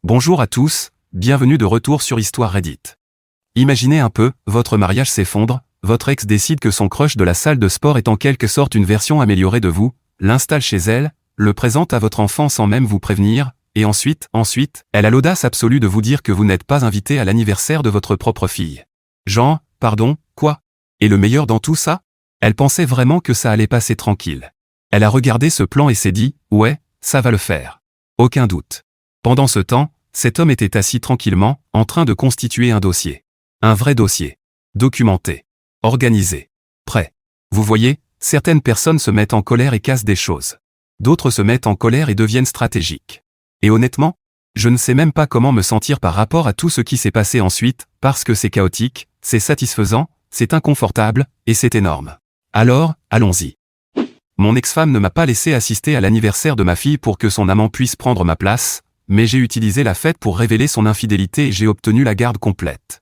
Bonjour à tous, bienvenue de retour sur Histoire Reddit. Imaginez un peu, votre mariage s'effondre, votre ex décide que son crush de la salle de sport est en quelque sorte une version améliorée de vous, l'installe chez elle, le présente à votre enfant sans même vous prévenir, et ensuite, elle a l'audace absolue de vous dire que vous n'êtes pas invité à l'anniversaire de votre propre fille. Jean, pardon, quoi? Et le meilleur dans tout ça? Elle pensait vraiment que ça allait passer tranquille. Elle a regardé ce plan et s'est dit, ouais, ça va le faire. Aucun doute. Pendant ce temps, cet homme était assis tranquillement, en train de constituer un dossier. Un vrai dossier. Documenté. Organisé. Prêt. Vous voyez, certaines personnes se mettent en colère et cassent des choses. D'autres se mettent en colère et deviennent stratégiques. Et honnêtement, je ne sais même pas comment me sentir par rapport à tout ce qui s'est passé ensuite, parce que c'est chaotique, c'est satisfaisant, c'est inconfortable, et c'est énorme. Alors, allons-y. Mon ex-femme ne m'a pas laissé assister à l'anniversaire de ma fille pour que son amant puisse prendre ma place, mais j'ai utilisé la fête pour révéler son infidélité et j'ai obtenu la garde complète.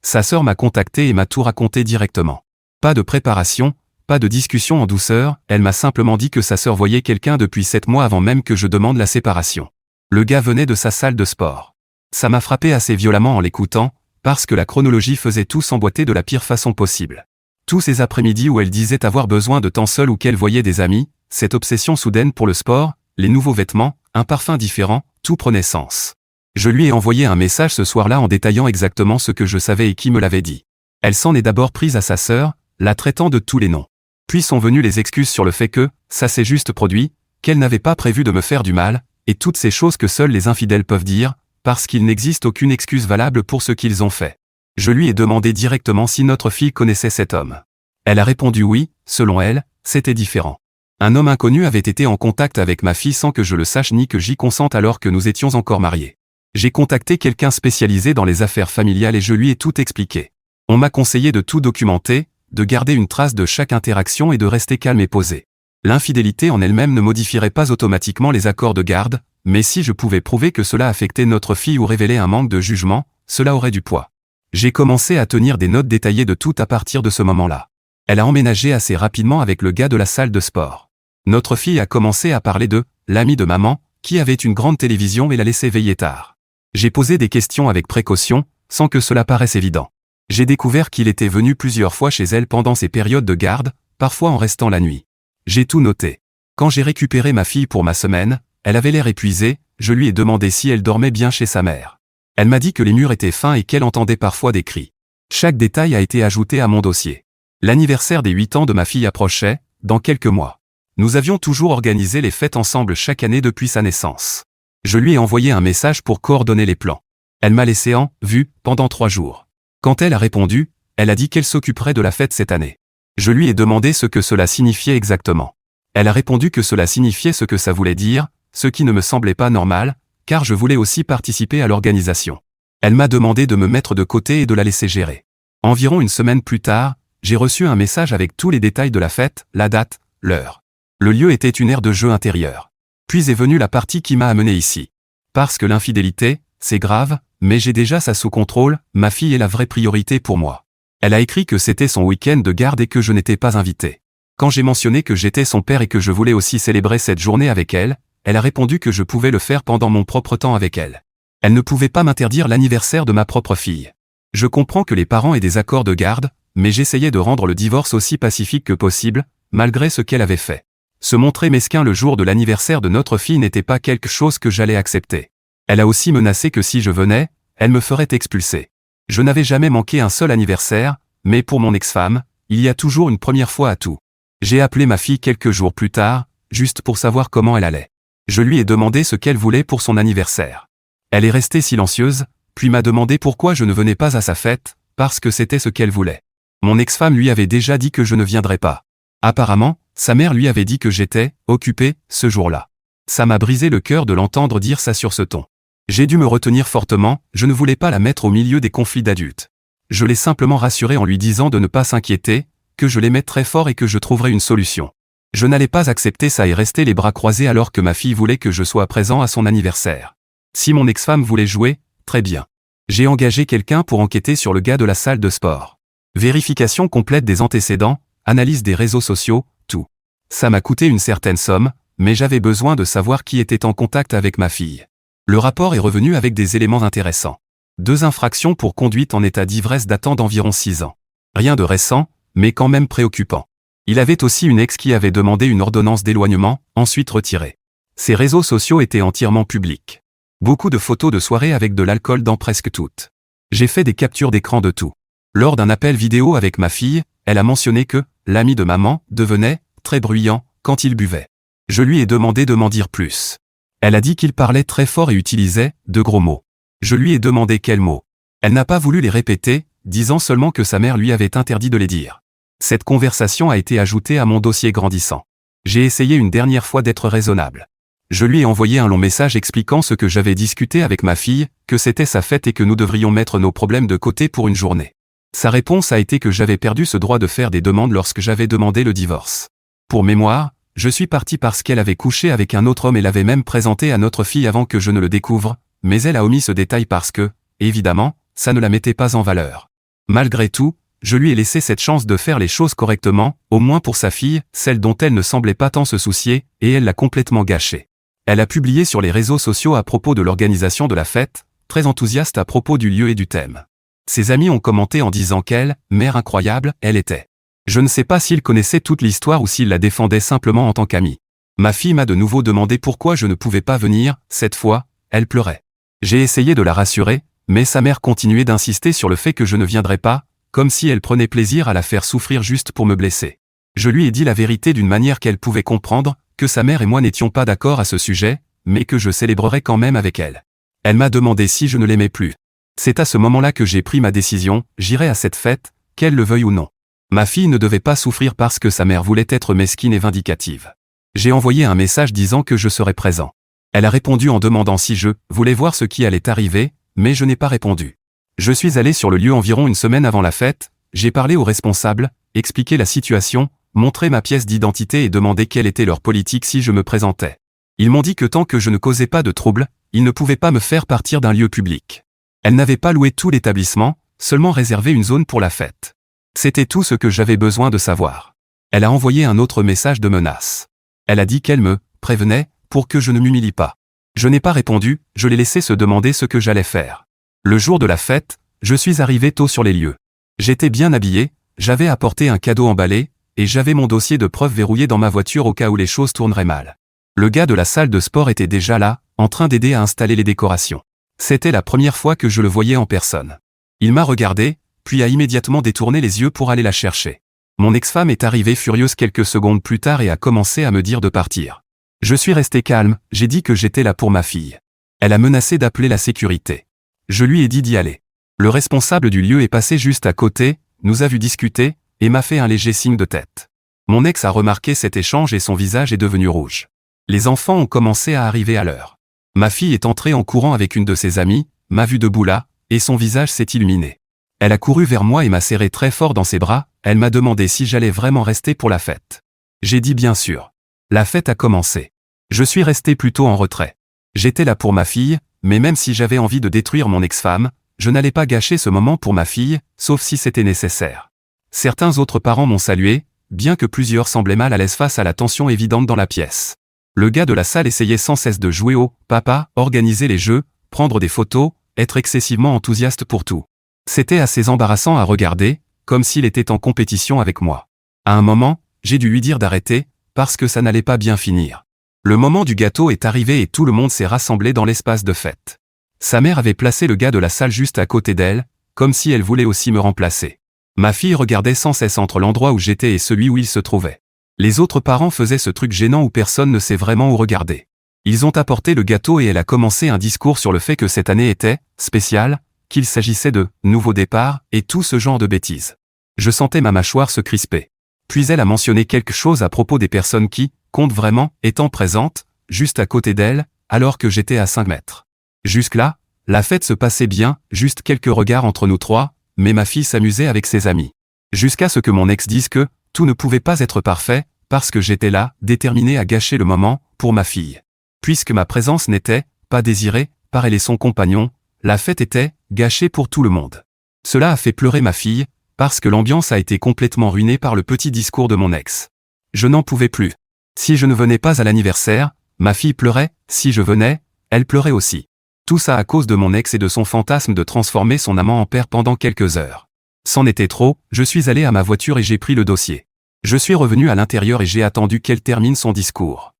Sa sœur m'a contacté et m'a tout raconté directement. Pas de préparation, pas de discussion en douceur, elle m'a simplement dit que sa sœur voyait quelqu'un depuis 7 mois avant même que je demande la séparation. Le gars venait de sa salle de sport. Ça m'a frappé assez violemment en l'écoutant, parce que la chronologie faisait tout s'emboîter de la pire façon possible. Tous ces après-midi où elle disait avoir besoin de temps seul ou qu'elle voyait des amis, cette obsession soudaine pour le sport, les nouveaux vêtements, un parfum différent, tout prenait sens. Je lui ai envoyé un message ce soir-là en détaillant exactement ce que je savais et qui me l'avait dit. Elle s'en est d'abord prise à sa sœur, la traitant de tous les noms. Puis sont venues les excuses sur le fait que, ça s'est juste produit, qu'elle n'avait pas prévu de me faire du mal, et toutes ces choses que seuls les infidèles peuvent dire, parce qu'il n'existe aucune excuse valable pour ce qu'ils ont fait. Je lui ai demandé directement si notre fille connaissait cet homme. Elle a répondu oui, selon elle, c'était différent. Un homme inconnu avait été en contact avec ma fille sans que je le sache ni que j'y consente alors que nous étions encore mariés. J'ai contacté quelqu'un spécialisé dans les affaires familiales et je lui ai tout expliqué. On m'a conseillé de tout documenter, de garder une trace de chaque interaction et de rester calme et posé. L'infidélité en elle-même ne modifierait pas automatiquement les accords de garde, mais si je pouvais prouver que cela affectait notre fille ou révélait un manque de jugement, cela aurait du poids. J'ai commencé à tenir des notes détaillées de tout à partir de ce moment-là. Elle a emménagé assez rapidement avec le gars de la salle de sport. Notre fille a commencé à parler de l'ami de maman, qui avait une grande télévision et la laissait veiller tard. J'ai posé des questions avec précaution, sans que cela paraisse évident. J'ai découvert qu'il était venu plusieurs fois chez elle pendant ses périodes de garde, parfois en restant la nuit. J'ai tout noté. Quand j'ai récupéré ma fille pour ma semaine, elle avait l'air épuisée, je lui ai demandé si elle dormait bien chez sa mère. Elle m'a dit que les murs étaient fins et qu'elle entendait parfois des cris. Chaque détail a été ajouté à mon dossier. L'anniversaire des 8 ans de ma fille approchait, dans quelques mois. Nous avions toujours organisé les fêtes ensemble chaque année depuis sa naissance. Je lui ai envoyé un message pour coordonner les plans. Elle m'a laissé en vue pendant 3 jours. Quand elle a répondu, elle a dit qu'elle s'occuperait de la fête cette année. Je lui ai demandé ce que cela signifiait exactement. Elle a répondu que cela signifiait ce que ça voulait dire, ce qui ne me semblait pas normal, car je voulais aussi participer à l'organisation. Elle m'a demandé de me mettre de côté et de la laisser gérer. Environ une semaine plus tard, j'ai reçu un message avec tous les détails de la fête, la date, l'heure. Le lieu était une aire de jeu intérieure. Puis est venue la partie qui m'a amené ici. Parce que l'infidélité, c'est grave, mais j'ai déjà ça sous contrôle, ma fille est la vraie priorité pour moi. Elle a écrit que c'était son week-end de garde et que je n'étais pas invité. Quand j'ai mentionné que j'étais son père et que je voulais aussi célébrer cette journée avec elle a répondu que je pouvais le faire pendant mon propre temps avec elle. Elle ne pouvait pas m'interdire l'anniversaire de ma propre fille. Je comprends que les parents aient des accords de garde, mais j'essayais de rendre le divorce aussi pacifique que possible, malgré ce qu'elle avait fait. Se montrer mesquin le jour de l'anniversaire de notre fille n'était pas quelque chose que j'allais accepter. Elle a aussi menacé que si je venais, elle me ferait expulser. Je n'avais jamais manqué un seul anniversaire, mais pour mon ex-femme, il y a toujours une première fois à tout. J'ai appelé ma fille quelques jours plus tard, juste pour savoir comment elle allait. Je lui ai demandé ce qu'elle voulait pour son anniversaire. Elle est restée silencieuse, puis m'a demandé pourquoi je ne venais pas à sa fête, parce que c'était ce qu'elle voulait. Mon ex-femme lui avait déjà dit que je ne viendrais pas. Apparemment, sa mère lui avait dit que j'étais occupé ce jour-là. Ça m'a brisé le cœur de l'entendre dire ça sur ce ton. J'ai dû me retenir fortement, je ne voulais pas la mettre au milieu des conflits d'adultes. Je l'ai simplement rassurée en lui disant de ne pas s'inquiéter, que je l'aimais très fort et que je trouverais une solution. Je n'allais pas accepter ça et rester les bras croisés alors que ma fille voulait que je sois présent à son anniversaire. Si mon ex-femme voulait jouer, très bien. J'ai engagé quelqu'un pour enquêter sur le gars de la salle de sport. Vérification complète des antécédents, analyse des réseaux sociaux, tout. Ça m'a coûté une certaine somme, mais j'avais besoin de savoir qui était en contact avec ma fille. Le rapport est revenu avec des éléments intéressants. 2 infractions pour conduite en état d'ivresse datant d'environ 6 ans. Rien de récent, mais quand même préoccupant. Il avait aussi une ex qui avait demandé une ordonnance d'éloignement, ensuite retirée. Ses réseaux sociaux étaient entièrement publics. Beaucoup de photos de soirées avec de l'alcool dans presque toutes. J'ai fait des captures d'écran de tout. Lors d'un appel vidéo avec ma fille, elle a mentionné que l'ami de maman devenait très bruyant quand il buvait. Je lui ai demandé de m'en dire plus. Elle a dit qu'il parlait très fort et utilisait de gros mots. Je lui ai demandé quels mots. Elle n'a pas voulu les répéter, disant seulement que sa mère lui avait interdit de les dire. Cette conversation a été ajoutée à mon dossier grandissant. J'ai essayé une dernière fois d'être raisonnable. Je lui ai envoyé un long message expliquant ce que j'avais discuté avec ma fille, que c'était sa fête et que nous devrions mettre nos problèmes de côté pour une journée. Sa réponse a été que j'avais perdu ce droit de faire des demandes lorsque j'avais demandé le divorce. Pour mémoire, je suis parti parce qu'elle avait couché avec un autre homme et l'avait même présenté à notre fille avant que je ne le découvre, mais elle a omis ce détail parce que, évidemment, ça ne la mettait pas en valeur. Malgré tout, je lui ai laissé cette chance de faire les choses correctement, au moins pour sa fille, celle dont elle ne semblait pas tant se soucier, et elle l'a complètement gâchée. Elle a publié sur les réseaux sociaux à propos de l'organisation de la fête, très enthousiaste à propos du lieu et du thème. Ses amis ont commenté en disant quelle mère incroyable elle était. Je ne sais pas s'il connaissait toute l'histoire ou s'il la défendait simplement en tant qu'ami. Ma fille m'a de nouveau demandé pourquoi je ne pouvais pas venir, cette fois, elle pleurait. J'ai essayé de la rassurer, mais sa mère continuait d'insister sur le fait que je ne viendrais pas, comme si elle prenait plaisir à la faire souffrir juste pour me blesser. Je lui ai dit la vérité d'une manière qu'elle pouvait comprendre, que sa mère et moi n'étions pas d'accord à ce sujet, mais que je célébrerais quand même avec elle. Elle m'a demandé si je ne l'aimais plus. C'est à ce moment-là que j'ai pris ma décision, j'irai à cette fête, qu'elle le veuille ou non. Ma fille ne devait pas souffrir parce que sa mère voulait être mesquine et vindicative. J'ai envoyé un message disant que je serais présent. Elle a répondu en demandant si je voulais voir ce qui allait arriver, mais je n'ai pas répondu. Je suis allé sur le lieu environ une semaine avant la fête, j'ai parlé aux responsables, expliqué la situation, montré ma pièce d'identité et demandé quelle était leur politique si je me présentais. Ils m'ont dit que tant que je ne causais pas de troubles, ils ne pouvaient pas me faire partir d'un lieu public. Elle n'avait pas loué tout l'établissement, seulement réservé une zone pour la fête. C'était tout ce que j'avais besoin de savoir. Elle a envoyé un autre message de menace. Elle a dit qu'elle me prévenait pour que je ne m'humilie pas. Je n'ai pas répondu, je l'ai laissé se demander ce que j'allais faire. Le jour de la fête, je suis arrivé tôt sur les lieux. J'étais bien habillé, j'avais apporté un cadeau emballé, et j'avais mon dossier de preuves verrouillé dans ma voiture au cas où les choses tourneraient mal. Le gars de la salle de sport était déjà là, en train d'aider à installer les décorations. C'était la première fois que je le voyais en personne. Il m'a regardé, puis a immédiatement détourné les yeux pour aller la chercher. Mon ex-femme est arrivée furieuse quelques secondes plus tard et a commencé à me dire de partir. Je suis resté calme, j'ai dit que j'étais là pour ma fille. Elle a menacé d'appeler la sécurité. Je lui ai dit d'y aller. Le responsable du lieu est passé juste à côté, nous a vu discuter, et m'a fait un léger signe de tête. Mon ex a remarqué cet échange et son visage est devenu rouge. Les enfants ont commencé à arriver à l'heure. Ma fille est entrée en courant avec une de ses amies, m'a vu debout là, et son visage s'est illuminé. Elle a couru vers moi et m'a serré très fort dans ses bras, elle m'a demandé si j'allais vraiment rester pour la fête. J'ai dit bien sûr. La fête a commencé. Je suis resté plutôt en retrait. J'étais là pour ma fille, mais même si j'avais envie de détruire mon ex-femme, je n'allais pas gâcher ce moment pour ma fille, sauf si c'était nécessaire. Certains autres parents m'ont salué, bien que plusieurs semblaient mal à l'aise face à la tension évidente dans la pièce. Le gars de la salle essayait sans cesse de jouer au « papa », organiser les jeux, prendre des photos, être excessivement enthousiaste pour tout. C'était assez embarrassant à regarder, comme s'il était en compétition avec moi. À un moment, j'ai dû lui dire d'arrêter, parce que ça n'allait pas bien finir. Le moment du gâteau est arrivé et tout le monde s'est rassemblé dans l'espace de fête. Sa mère avait placé le gars de la salle juste à côté d'elle, comme si elle voulait aussi me remplacer. Ma fille regardait sans cesse entre l'endroit où j'étais et celui où il se trouvait. Les autres parents faisaient ce truc gênant où personne ne sait vraiment où regarder. Ils ont apporté le gâteau et elle a commencé un discours sur le fait que cette année était spéciale, qu'il s'agissait de nouveau départ et tout ce genre de bêtises. Je sentais ma mâchoire se crisper. Puis elle a mentionné quelque chose à propos des personnes qui comptent vraiment, étant présentes, juste à côté d'elle, alors que j'étais à 5 mètres. Jusque-là, la fête se passait bien, juste quelques regards entre nous trois, mais ma fille s'amusait avec ses amis. Jusqu'à ce que mon ex dise que tout ne pouvait pas être parfait, parce que j'étais là, déterminé à gâcher le moment, pour ma fille. Puisque ma présence n'était pas désirée par elle et son compagnon, la fête était gâchée pour tout le monde. Cela a fait pleurer ma fille, parce que l'ambiance a été complètement ruinée par le petit discours de mon ex. Je n'en pouvais plus. Si je ne venais pas à l'anniversaire, ma fille pleurait, si je venais, elle pleurait aussi. Tout ça à cause de mon ex et de son fantasme de transformer son amant en père pendant quelques heures. C'en était trop, je suis allé à ma voiture et j'ai pris le dossier. Je suis revenu à l'intérieur et j'ai attendu qu'elle termine son discours.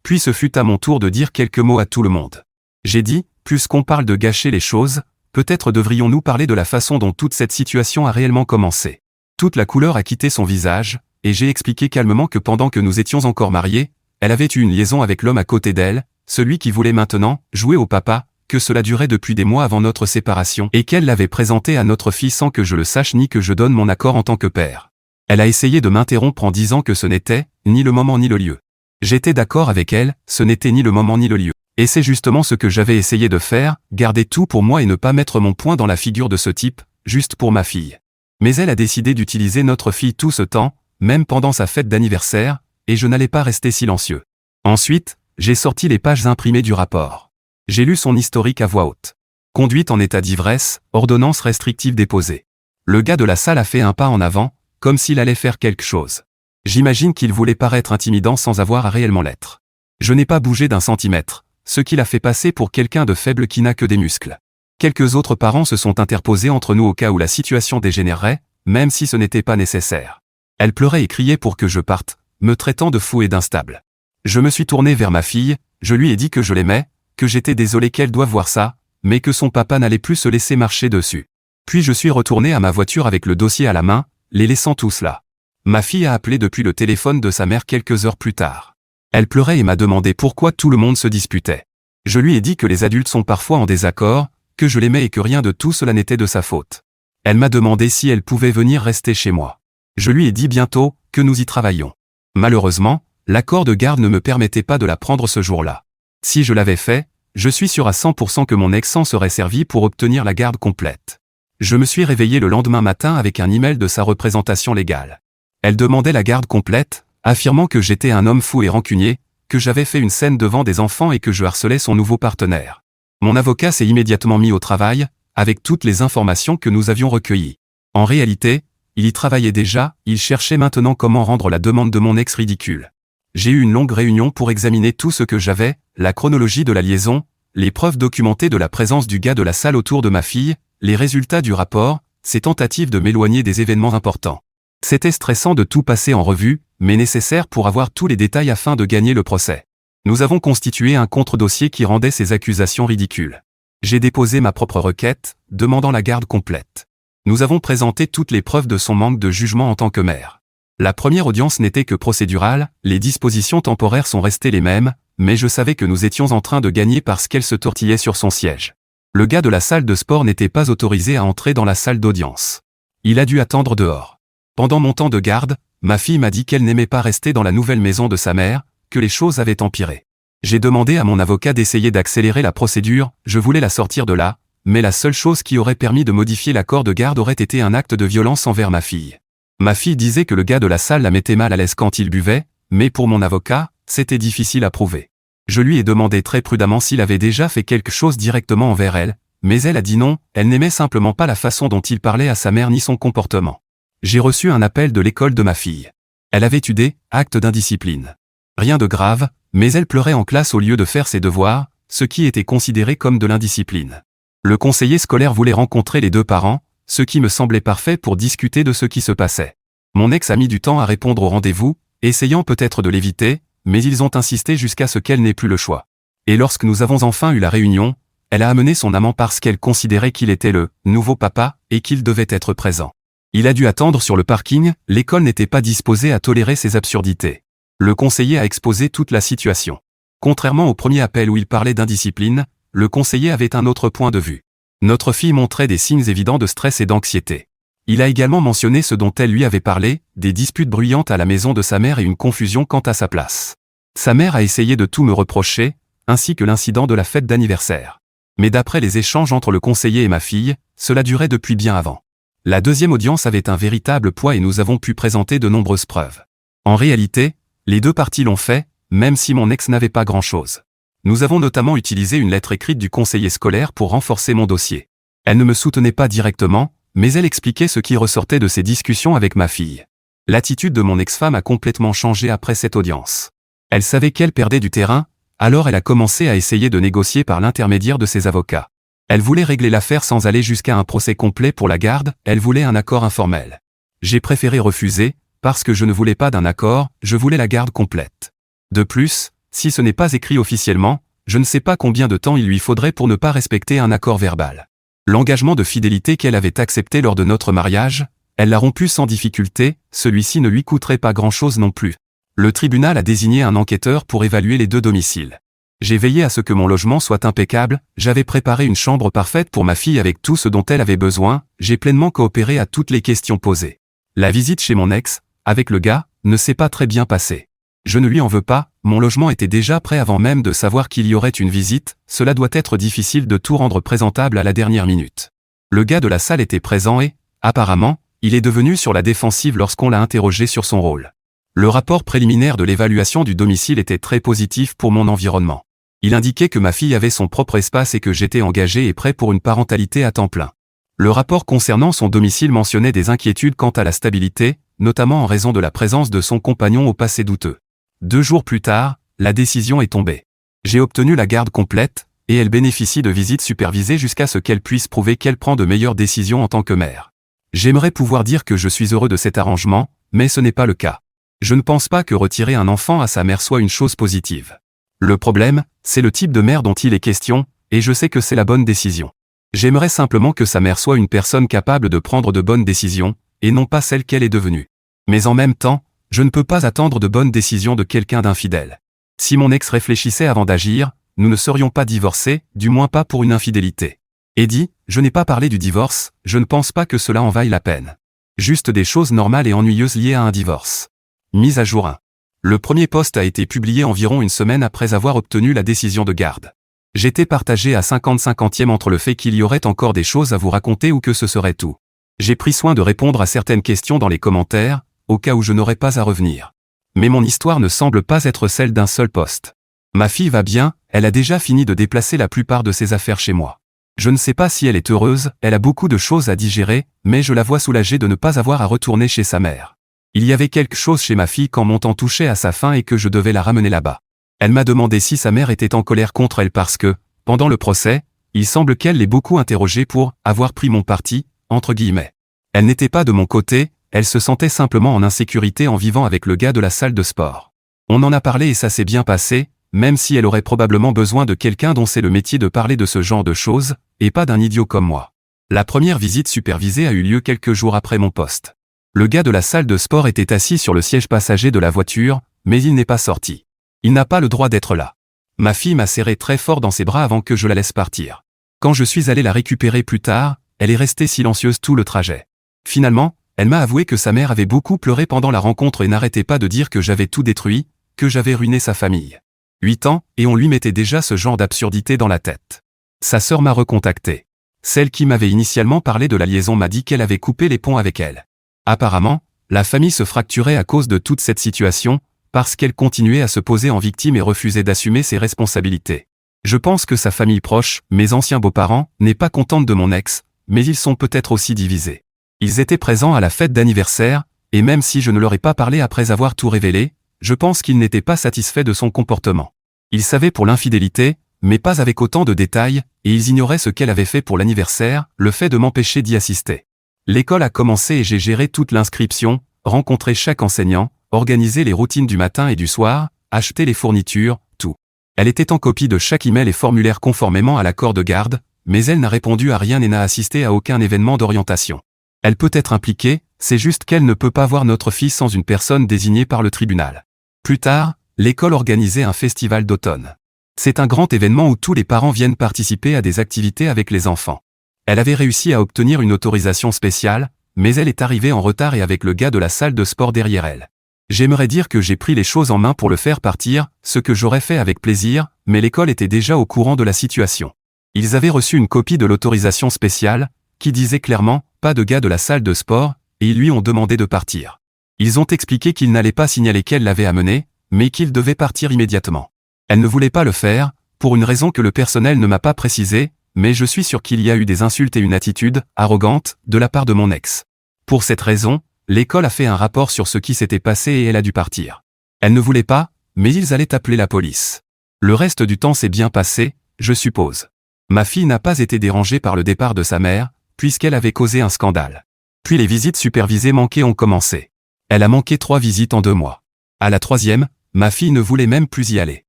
Puis ce fut à mon tour de dire quelques mots à tout le monde. J'ai dit, puisqu'on parle de gâcher les choses, peut-être devrions-nous parler de la façon dont toute cette situation a réellement commencé. Toute la couleur a quitté son visage, et j'ai expliqué calmement que pendant que nous étions encore mariés, elle avait eu une liaison avec l'homme à côté d'elle, celui qui voulait maintenant jouer au papa, que cela durait depuis des mois avant notre séparation et qu'elle l'avait présenté à notre fille sans que je le sache ni que je donne mon accord en tant que père. Elle a essayé de m'interrompre en disant que ce n'était ni le moment ni le lieu. J'étais d'accord avec elle, ce n'était ni le moment ni le lieu. Et c'est justement ce que j'avais essayé de faire, garder tout pour moi et ne pas mettre mon poing dans la figure de ce type, juste pour ma fille. Mais elle a décidé d'utiliser notre fille tout ce temps, même pendant sa fête d'anniversaire, et je n'allais pas rester silencieux. Ensuite, j'ai sorti les pages imprimées du rapport. J'ai lu son historique à voix haute. Conduite en état d'ivresse, ordonnance restrictive déposée. Le gars de la salle a fait un pas en avant, comme s'il allait faire quelque chose. J'imagine qu'il voulait paraître intimidant sans avoir à réellement l'être. Je n'ai pas bougé d'un centimètre, ce qui l'a fait passer pour quelqu'un de faible qui n'a que des muscles. Quelques autres parents se sont interposés entre nous au cas où la situation dégénérerait, même si ce n'était pas nécessaire. Elle pleurait et criait pour que je parte, me traitant de fou et d'instable. Je me suis tourné vers ma fille, je lui ai dit que je l'aimais, que j'étais désolé qu'elle doive voir ça, mais que son papa n'allait plus se laisser marcher dessus. Puis je suis retourné à ma voiture avec le dossier à la main, les laissant tous là. Ma fille a appelé depuis le téléphone de sa mère quelques heures plus tard. Elle pleurait et m'a demandé pourquoi tout le monde se disputait. Je lui ai dit que les adultes sont parfois en désaccord, que je l'aimais et que rien de tout cela n'était de sa faute. Elle m'a demandé si elle pouvait venir rester chez moi. Je lui ai dit bientôt que nous y travaillions. Malheureusement, l'accord de garde ne me permettait pas de la prendre ce jour-là. Si je l'avais fait, je suis sûr à 100% que mon ex s'en serait servi pour obtenir la garde complète. Je me suis réveillé le lendemain matin avec un email de sa représentation légale. Elle demandait la garde complète, affirmant que j'étais un homme fou et rancunier, que j'avais fait une scène devant des enfants et que je harcelais son nouveau partenaire. Mon avocat s'est immédiatement mis au travail, avec toutes les informations que nous avions recueillies. En réalité, il y travaillait déjà, il cherchait maintenant comment rendre la demande de mon ex ridicule. J'ai eu une longue réunion pour examiner tout ce que j'avais, la chronologie de la liaison, les preuves documentées de la présence du gars de la salle autour de ma fille, les résultats du rapport, ses tentatives de m'éloigner des événements importants. C'était stressant de tout passer en revue, mais nécessaire pour avoir tous les détails afin de gagner le procès. Nous avons constitué un contre-dossier qui rendait ces accusations ridicules. J'ai déposé ma propre requête, demandant la garde complète. Nous avons présenté toutes les preuves de son manque de jugement en tant que mère. La première audience n'était que procédurale, les dispositions temporaires sont restées les mêmes, mais je savais que nous étions en train de gagner parce qu'elle se tortillait sur son siège. Le gars de la salle de sport n'était pas autorisé à entrer dans la salle d'audience. Il a dû attendre dehors. Pendant mon temps de garde, ma fille m'a dit qu'elle n'aimait pas rester dans la nouvelle maison de sa mère, que les choses avaient empiré. J'ai demandé à mon avocat d'essayer d'accélérer la procédure, je voulais la sortir de là, mais la seule chose qui aurait permis de modifier l'accord de garde aurait été un acte de violence envers ma fille. Ma fille disait que le gars de la salle la mettait mal à l'aise quand il buvait, mais pour mon avocat, c'était difficile à prouver. Je lui ai demandé très prudemment s'il avait déjà fait quelque chose directement envers elle, mais elle a dit non, elle n'aimait simplement pas la façon dont il parlait à sa mère ni son comportement. J'ai reçu un appel de l'école de ma fille. Elle avait eu des actes d'indiscipline. Rien de grave, mais elle pleurait en classe au lieu de faire ses devoirs, ce qui était considéré comme de l'indiscipline. Le conseiller scolaire voulait rencontrer les deux parents, ce qui me semblait parfait pour discuter de ce qui se passait. Mon ex a mis du temps à répondre au rendez-vous, essayant peut-être de l'éviter, mais ils ont insisté jusqu'à ce qu'elle n'ait plus le choix. Et lorsque nous avons enfin eu la réunion, elle a amené son amant parce qu'elle considérait qu'il était le nouveau papa et qu'il devait être présent. Il a dû attendre sur le parking, l'école n'était pas disposée à tolérer ces absurdités. Le conseiller a exposé toute la situation. Contrairement au premier appel où il parlait d'indiscipline, le conseiller avait un autre point de vue. Notre fille montrait des signes évidents de stress et d'anxiété. Il a également mentionné ce dont elle lui avait parlé, des disputes bruyantes à la maison de sa mère et une confusion quant à sa place. Sa mère a essayé de tout me reprocher, ainsi que l'incident de la fête d'anniversaire. Mais d'après les échanges entre le conseiller et ma fille, cela durait depuis bien avant. La deuxième audience avait un véritable poids et nous avons pu présenter de nombreuses preuves. En réalité, les deux parties l'ont fait, même si mon ex n'avait pas grand-chose. Nous avons notamment utilisé une lettre écrite du conseiller scolaire pour renforcer mon dossier. Elle ne me soutenait pas directement, mais elle expliquait ce qui ressortait de ses discussions avec ma fille. L'attitude de mon ex-femme a complètement changé après cette audience. Elle savait qu'elle perdait du terrain, Alors elle a commencé à essayer de négocier par l'intermédiaire de ses avocats. Elle voulait régler l'affaire sans aller jusqu'à un procès complet pour la garde, elle voulait un accord informel. J'ai préféré refuser, parce que je ne voulais pas d'un accord, je voulais la garde complète. De plus, si ce n'est pas écrit officiellement, je ne sais pas combien de temps il lui faudrait pour ne pas respecter un accord verbal. L'engagement de fidélité qu'elle avait accepté lors de notre mariage, elle l'a rompu sans difficulté, celui-ci ne lui coûterait pas grand-chose non plus. Le tribunal a désigné un enquêteur pour évaluer les 2 domiciles. J'ai veillé à ce que mon logement soit impeccable, j'avais préparé une chambre parfaite pour ma fille avec tout ce dont elle avait besoin, j'ai pleinement coopéré à toutes les questions posées. La visite chez mon ex, avec le gars, ne s'est pas très bien passée. Je ne lui en veux pas, mon logement était déjà prêt avant même de savoir qu'il y aurait une visite, cela doit être difficile de tout rendre présentable à la dernière minute. Le gars de la salle était présent et, apparemment, il est devenu sur la défensive lorsqu'on l'a interrogé sur son rôle. Le rapport préliminaire de l'évaluation du domicile était très positif pour mon environnement. Il indiquait que ma fille avait son propre espace et que j'étais engagé et prêt pour une parentalité à temps plein. Le rapport concernant son domicile mentionnait des inquiétudes quant à la stabilité, notamment en raison de la présence de son compagnon au passé douteux. 2 jours plus tard, la décision est tombée. J'ai obtenu la garde complète, et elle bénéficie de visites supervisées jusqu'à ce qu'elle puisse prouver qu'elle prend de meilleures décisions en tant que mère. J'aimerais pouvoir dire que je suis heureux de cet arrangement, mais ce n'est pas le cas. Je ne pense pas que retirer un enfant à sa mère soit une chose positive. Le problème, c'est le type de mère dont il est question, et je sais que c'est la bonne décision. J'aimerais simplement que sa mère soit une personne capable de prendre de bonnes décisions, et non pas celle qu'elle est devenue. Mais en même temps, je ne peux pas attendre de bonnes décisions de quelqu'un d'infidèle. Si mon ex réfléchissait avant d'agir, nous ne serions pas divorcés, du moins pas pour une infidélité. Eddie, je n'ai pas parlé du divorce, je ne pense pas que cela en vaille la peine. Juste des choses normales et ennuyeuses liées à un divorce. Mise à jour 1. Le premier post a été publié environ une semaine après avoir obtenu la décision de garde. J'étais partagé à 50-50e entre le fait qu'il y aurait encore des choses à vous raconter ou que ce serait tout. J'ai pris soin de répondre à certaines questions dans les commentaires, au cas où je n'aurais pas à revenir. Mais mon histoire ne semble pas être celle d'un seul post. Ma fille va bien, elle a déjà fini de déplacer la plupart de ses affaires chez moi. Je ne sais pas si elle est heureuse, elle a beaucoup de choses à digérer, mais je la vois soulagée de ne pas avoir à retourner chez sa mère. Il y avait quelque chose chez ma fille quand mon temps touchait à sa fin et que je devais la ramener là-bas. Elle m'a demandé si sa mère était en colère contre elle parce que, pendant le procès, il semble qu'elle l'ait beaucoup interrogée pour « avoir pris mon parti », entre guillemets. Elle n'était pas de mon côté, elle se sentait simplement en insécurité en vivant avec le gars de la salle de sport. On en a parlé et ça s'est bien passé, même si elle aurait probablement besoin de quelqu'un dont c'est le métier de parler de ce genre de choses, et pas d'un idiot comme moi. La première visite supervisée a eu lieu quelques jours après mon poste. Le gars de la salle de sport était assis sur le siège passager de la voiture, mais il n'est pas sorti. Il n'a pas le droit d'être là. Ma fille m'a serré très fort dans ses bras avant que je la laisse partir. Quand je suis allé la récupérer plus tard, elle est restée silencieuse tout le trajet. Finalement, elle m'a avoué que sa mère avait beaucoup pleuré pendant la rencontre et n'arrêtait pas de dire que j'avais tout détruit, que j'avais ruiné sa famille. 8 ans, et on lui mettait déjà ce genre d'absurdité dans la tête. Sa sœur m'a recontacté. Celle qui m'avait initialement parlé de la liaison m'a dit qu'elle avait coupé les ponts avec elle. Apparemment, la famille se fracturait à cause de toute cette situation, parce qu'elle continuait à se poser en victime et refusait d'assumer ses responsabilités. Je pense que sa famille proche, mes anciens beaux-parents, n'est pas contente de mon ex, mais ils sont peut-être aussi divisés. Ils étaient présents à la fête d'anniversaire, et même si je ne leur ai pas parlé après avoir tout révélé, je pense qu'ils n'étaient pas satisfaits de son comportement. Ils savaient pour l'infidélité, mais pas avec autant de détails, et ils ignoraient ce qu'elle avait fait pour l'anniversaire, le fait de m'empêcher d'y assister. L'école a commencé et j'ai géré toute l'inscription, rencontré chaque enseignant, organisé les routines du matin et du soir, acheté les fournitures, tout. Elle était en copie de chaque email et formulaire conformément à l'accord de garde, mais elle n'a répondu à rien et n'a assisté à aucun événement d'orientation. Elle peut être impliquée, c'est juste qu'elle ne peut pas voir notre fille sans une personne désignée par le tribunal. Plus tard, l'école organisait un festival d'automne. C'est un grand événement où tous les parents viennent participer à des activités avec les enfants. Elle avait réussi à obtenir une autorisation spéciale, mais elle est arrivée en retard et avec le gars de la salle de sport derrière elle. J'aimerais dire que j'ai pris les choses en main pour le faire partir, ce que j'aurais fait avec plaisir, mais l'école était déjà au courant de la situation. Ils avaient reçu une copie de l'autorisation spéciale, qui disait clairement « pas de gars de la salle de sport », et ils lui ont demandé de partir. Ils ont expliqué qu'ils n'allaient pas signaler qu'elle l'avait amené, mais qu'il devait partir immédiatement. Elle ne voulait pas le faire, pour une raison que le personnel ne m'a pas précisée, mais je suis sûr qu'il y a eu des insultes et une attitude arrogante de la part de mon ex. Pour cette raison, l'école a fait un rapport sur ce qui s'était passé et elle a dû partir. Elle ne voulait pas, mais ils allaient appeler la police. Le reste du temps s'est bien passé, je suppose. Ma fille n'a pas été dérangée par le départ de sa mère, puisqu'elle avait causé un scandale. Puis les visites supervisées manquées ont commencé. Elle a manqué 3 visites en 2 mois. À la 3e, ma fille ne voulait même plus y aller.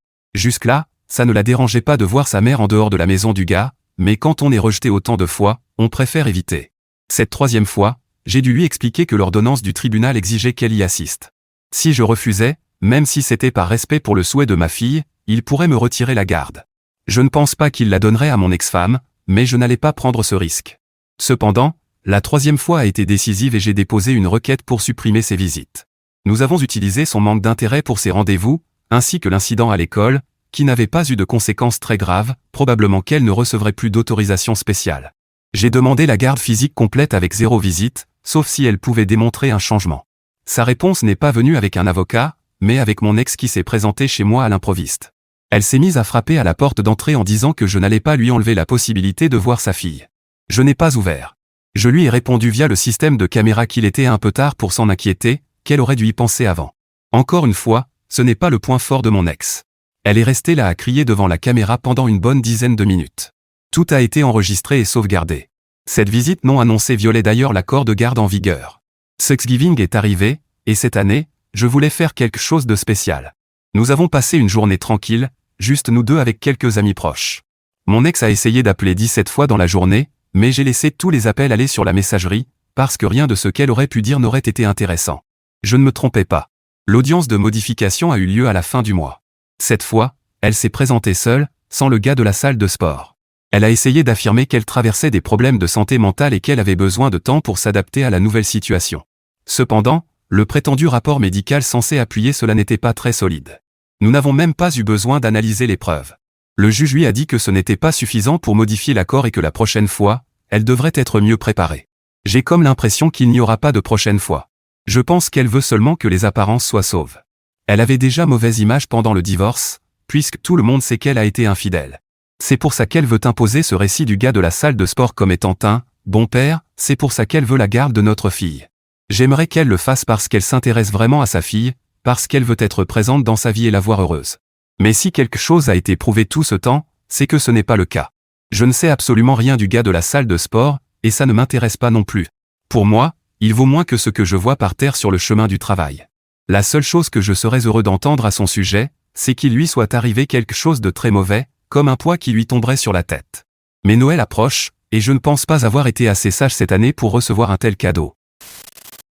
Jusque-là, ça ne la dérangeait pas de voir sa mère en dehors de la maison du gars, mais quand on est rejeté autant de fois, on préfère éviter. Cette 3e fois, j'ai dû lui expliquer que l'ordonnance du tribunal exigeait qu'elle y assiste. Si je refusais, même si c'était par respect pour le souhait de ma fille, il pourrait me retirer la garde. Je ne pense pas qu'il la donnerait à mon ex-femme, mais je n'allais pas prendre ce risque. Cependant, la 3e fois a été décisive et j'ai déposé une requête pour supprimer ses visites. Nous avons utilisé son manque d'intérêt pour ses rendez-vous, ainsi que l'incident à l'école, qui n'avait pas eu de conséquences très graves, probablement qu'elle ne recevrait plus d'autorisation spéciale. J'ai demandé la garde physique complète avec 0 visite, sauf si elle pouvait démontrer un changement. Sa réponse n'est pas venue avec un avocat, mais avec mon ex qui s'est présenté chez moi à l'improviste. Elle s'est mise à frapper à la porte d'entrée en disant que je n'allais pas lui enlever la possibilité de voir sa fille. Je n'ai pas ouvert. Je lui ai répondu via le système de caméra qu'il était un peu tard pour s'en inquiéter, qu'elle aurait dû y penser avant. Encore une fois, ce n'est pas le point fort de mon ex. Elle est restée là à crier devant la caméra pendant une bonne dizaine de minutes. Tout a été enregistré et sauvegardé. Cette visite non annoncée violait d'ailleurs l'accord de garde en vigueur. Thanksgiving est arrivé, et cette année, je voulais faire quelque chose de spécial. Nous avons passé une journée tranquille, juste nous deux avec quelques amis proches. Mon ex a essayé d'appeler 17 fois dans la journée, mais j'ai laissé tous les appels aller sur la messagerie, parce que rien de ce qu'elle aurait pu dire n'aurait été intéressant. Je ne me trompais pas. L'audience de modification a eu lieu à la fin du mois. Cette fois, elle s'est présentée seule, sans le gars de la salle de sport. Elle a essayé d'affirmer qu'elle traversait des problèmes de santé mentale et qu'elle avait besoin de temps pour s'adapter à la nouvelle situation. Cependant, le prétendu rapport médical censé appuyer cela n'était pas très solide. Nous n'avons même pas eu besoin d'analyser les preuves. Le juge lui a dit que ce n'était pas suffisant pour modifier l'accord et que la prochaine fois, elle devrait être mieux préparée. J'ai comme l'impression qu'il n'y aura pas de prochaine fois. Je pense qu'elle veut seulement que les apparences soient sauves. Elle avait déjà mauvaise image pendant le divorce, puisque tout le monde sait qu'elle a été infidèle. C'est pour ça qu'elle veut imposer ce récit du gars de la salle de sport comme étant un bon père, c'est pour ça qu'elle veut la garde de notre fille. J'aimerais qu'elle le fasse parce qu'elle s'intéresse vraiment à sa fille, parce qu'elle veut être présente dans sa vie et la voir heureuse. Mais si quelque chose a été prouvé tout ce temps, c'est que ce n'est pas le cas. Je ne sais absolument rien du gars de la salle de sport, et ça ne m'intéresse pas non plus. Pour moi, il vaut moins que ce que je vois par terre sur le chemin du travail. La seule chose que je serais heureux d'entendre à son sujet, c'est qu'il lui soit arrivé quelque chose de très mauvais, comme un poids qui lui tomberait sur la tête. Mais Noël approche, et je ne pense pas avoir été assez sage cette année pour recevoir un tel cadeau.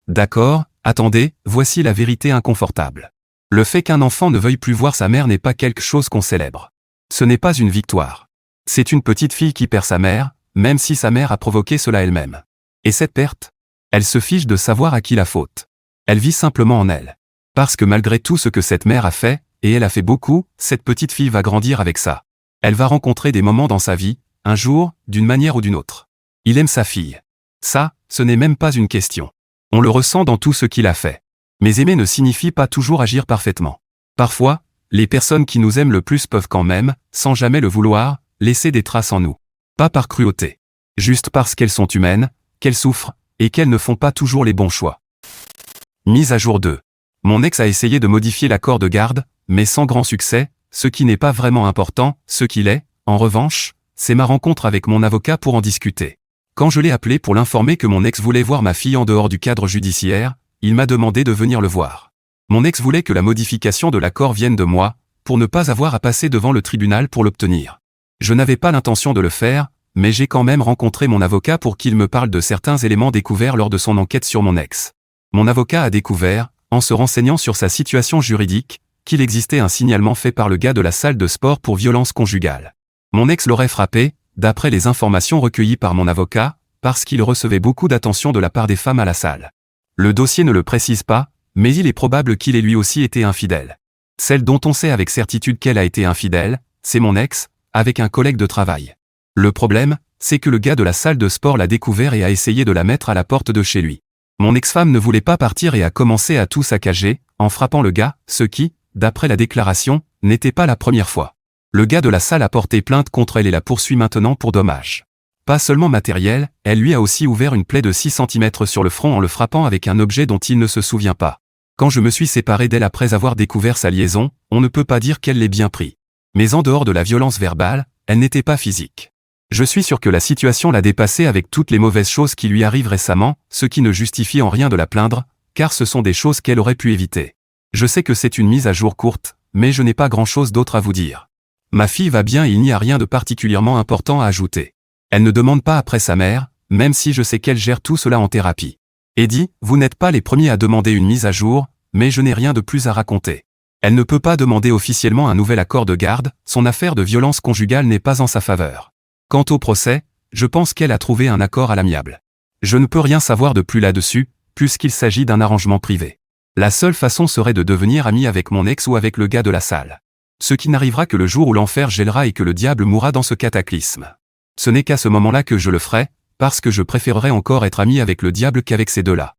D'accord, attendez, voici la vérité inconfortable. Le fait qu'un enfant ne veuille plus voir sa mère n'est pas quelque chose qu'on célèbre. Ce n'est pas une victoire. C'est une petite fille qui perd sa mère, même si sa mère a provoqué cela elle-même. Et cette perte? Elle se fiche de savoir à qui la faute. Elle vit simplement en elle. Parce que malgré tout ce que cette mère a fait, et elle a fait beaucoup, cette petite fille va grandir avec ça. Elle va rencontrer des moments dans sa vie, un jour, d'une manière ou d'une autre. Il aime sa fille. Ça, ce n'est même pas une question. On le ressent dans tout ce qu'il a fait. Mais aimer ne signifie pas toujours agir parfaitement. Parfois, les personnes qui nous aiment le plus peuvent quand même, sans jamais le vouloir, laisser des traces en nous. Pas par cruauté. Juste parce qu'elles sont humaines, qu'elles souffrent, et qu'elles ne font pas toujours les bons choix. Mise à jour 2. Mon ex a essayé de modifier l'accord de garde, mais sans grand succès, ce qui n'est pas vraiment important, ce qu'il est, en revanche, c'est ma rencontre avec mon avocat pour en discuter. Quand je l'ai appelé pour l'informer que mon ex voulait voir ma fille en dehors du cadre judiciaire, il m'a demandé de venir le voir. Mon ex voulait que la modification de l'accord vienne de moi, pour ne pas avoir à passer devant le tribunal pour l'obtenir. Je n'avais pas l'intention de le faire, mais j'ai quand même rencontré mon avocat pour qu'il me parle de certains éléments découverts lors de son enquête sur mon ex. Mon avocat a découvert, en se renseignant sur sa situation juridique, qu'il existait un signalement fait par le gars de la salle de sport pour violence conjugale. Mon ex l'aurait frappé, d'après les informations recueillies par mon avocat, parce qu'il recevait beaucoup d'attention de la part des femmes à la salle. Le dossier ne le précise pas, mais il est probable qu'il ait lui aussi été infidèle. Celle dont on sait avec certitude qu'elle a été infidèle, c'est mon ex, avec un collègue de travail. Le problème, c'est que le gars de la salle de sport l'a découvert et a essayé de la mettre à la porte de chez lui. Mon ex-femme ne voulait pas partir et a commencé à tout saccager, en frappant le gars, ce qui, d'après la déclaration, n'était pas la première fois. Le gars de la salle a porté plainte contre elle et la poursuit maintenant pour dommages. Pas seulement matériel, elle lui a aussi ouvert une plaie de 6 cm sur le front en le frappant avec un objet dont il ne se souvient pas. Quand je me suis séparé d'elle après avoir découvert sa liaison, on ne peut pas dire qu'elle l'ait bien pris. Mais en dehors de la violence verbale, elle n'était pas physique. Je suis sûr que la situation l'a dépassée avec toutes les mauvaises choses qui lui arrivent récemment, ce qui ne justifie en rien de la plaindre, car ce sont des choses qu'elle aurait pu éviter. Je sais que c'est une mise à jour courte, mais je n'ai pas grand-chose d'autre à vous dire. Ma fille va bien et il n'y a rien de particulièrement important à ajouter. Elle ne demande pas après sa mère, même si je sais qu'elle gère tout cela en thérapie. Eddie, vous n'êtes pas les premiers à demander une mise à jour, mais je n'ai rien de plus à raconter. Elle ne peut pas demander officiellement un nouvel accord de garde, son affaire de violence conjugale n'est pas en sa faveur. Quant au procès, je pense qu'elle a trouvé un accord à l'amiable. Je ne peux rien savoir de plus là-dessus, puisqu'il s'agit d'un arrangement privé. La seule façon serait de devenir ami avec mon ex ou avec le gars de la salle. Ce qui n'arrivera que le jour où l'enfer gèlera et que le diable mourra dans ce cataclysme. Ce n'est qu'à ce moment-là que je le ferai, parce que je préférerais encore être ami avec le diable qu'avec ces deux-là.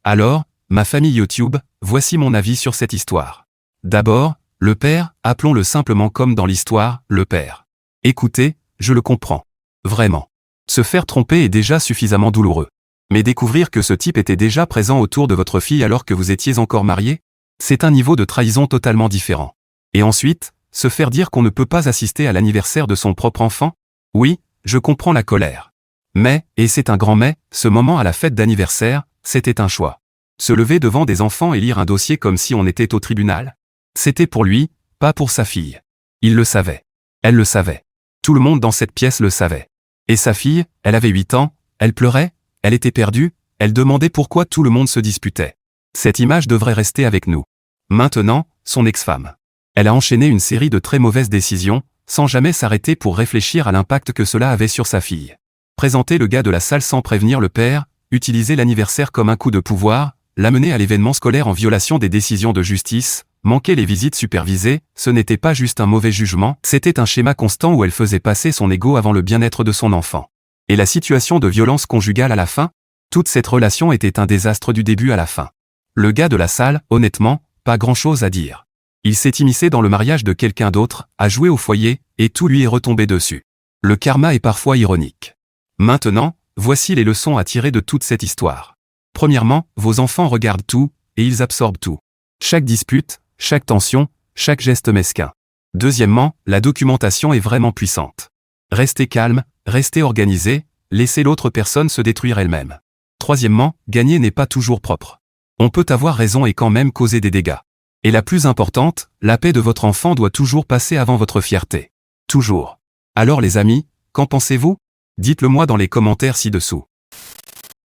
Alors, ma famille YouTube, voici mon avis sur cette histoire. D'abord, le père, appelons-le simplement comme dans l'histoire, le père. Écoutez, je le comprends. Vraiment. Se faire tromper est déjà suffisamment douloureux. Mais découvrir que ce type était déjà présent autour de votre fille alors que vous étiez encore mariés, c'est un niveau de trahison totalement différent. Et ensuite, se faire dire qu'on ne peut pas assister à l'anniversaire de son propre enfant? Oui, je comprends la colère. Mais, et c'est un grand mais, ce moment à la fête d'anniversaire, c'était un choix. Se lever devant des enfants et lire un dossier comme si on était au tribunal? C'était pour lui, pas pour sa fille. Il le savait. Elle le savait. Tout le monde dans cette pièce le savait. Et sa fille, elle avait 8 ans, elle pleurait, elle était perdue, elle demandait pourquoi tout le monde se disputait. Cette image devrait rester avec nous. Maintenant, son ex-femme. Elle a enchaîné une série de très mauvaises décisions, sans jamais s'arrêter pour réfléchir à l'impact que cela avait sur sa fille. Présenter le gars de la salle sans prévenir le père, utiliser l'anniversaire comme un coup de pouvoir, l'amener à l'événement scolaire en violation des décisions de justice, manquer les visites supervisées, ce n'était pas juste un mauvais jugement, c'était un schéma constant où elle faisait passer son ego avant le bien-être de son enfant. Et la situation de violence conjugale à la fin? Toute cette relation était un désastre du début à la fin. Le gars de la salle, honnêtement, pas grand-chose à dire. Il s'est immiscé dans le mariage de quelqu'un d'autre, a joué au foyer, et tout lui est retombé dessus. Le karma est parfois ironique. Maintenant, voici les leçons à tirer de toute cette histoire. Premièrement, vos enfants regardent tout, et ils absorbent tout. Chaque dispute, chaque tension, chaque geste mesquin. Deuxièmement, la documentation est vraiment puissante. Restez calme, restez organisé, laissez l'autre personne se détruire elle-même. Troisièmement, gagner n'est pas toujours propre. On peut avoir raison et quand même causer des dégâts. Et la plus importante, la paix de votre enfant doit toujours passer avant votre fierté. Toujours. Alors les amis, qu'en pensez-vous? Dites-le moi dans les commentaires ci-dessous.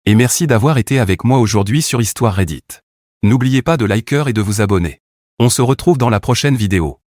Et merci d'avoir été avec moi aujourd'hui sur Histoire Reddit. N'oubliez pas de liker et de vous abonner. On se retrouve dans la prochaine vidéo.